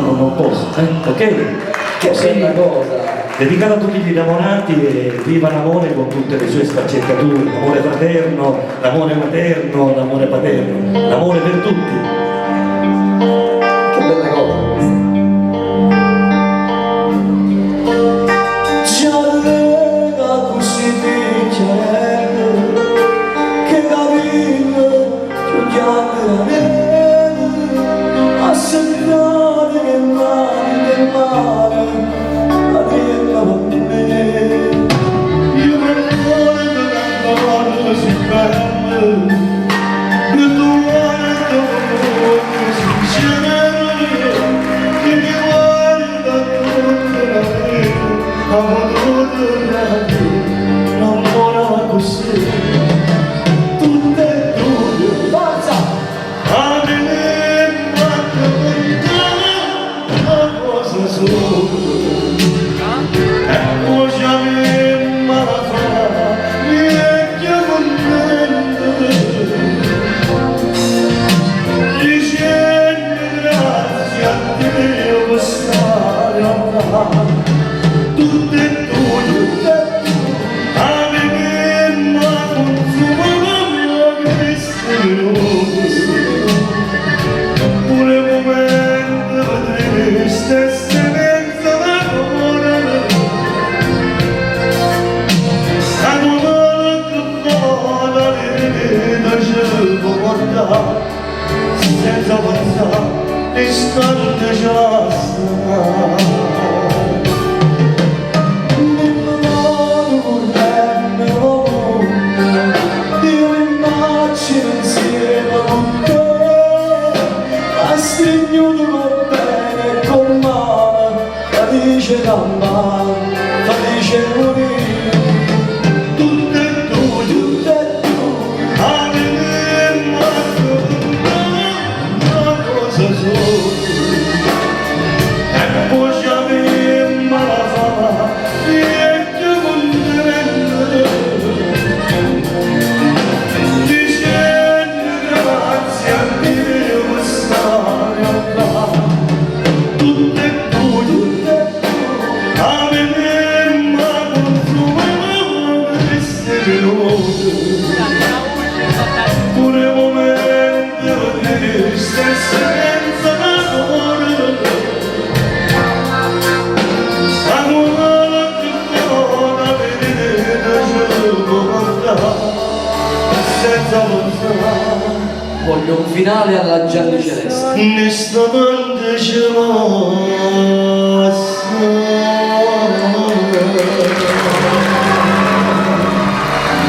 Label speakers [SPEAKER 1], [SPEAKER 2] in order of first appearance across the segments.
[SPEAKER 1] non posso, ok?
[SPEAKER 2] Che bella cosa!
[SPEAKER 1] Dedicato a tutti gli innamorati e viva l'amore con tutte le sue sfaccettature, l'amore fraterno, l'amore materno, l'amore paterno, l'amore per tutti.
[SPEAKER 2] Che bella cosa questa!
[SPEAKER 1] senza pensare istante già io immagino insieme con te a stringere bene con mano felice da mano felice morire. Pure momenti di stessa senza amore ancora vedere senza pensare.
[SPEAKER 2] Voglio un finale alla Gianni Celeste.
[SPEAKER 1] Onestamente ci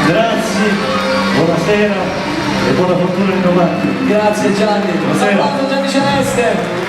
[SPEAKER 1] grazie, buonasera e buona fortuna in domani.
[SPEAKER 2] Grazie Gianni.
[SPEAKER 1] Buonasera.
[SPEAKER 2] Gianni Celeste.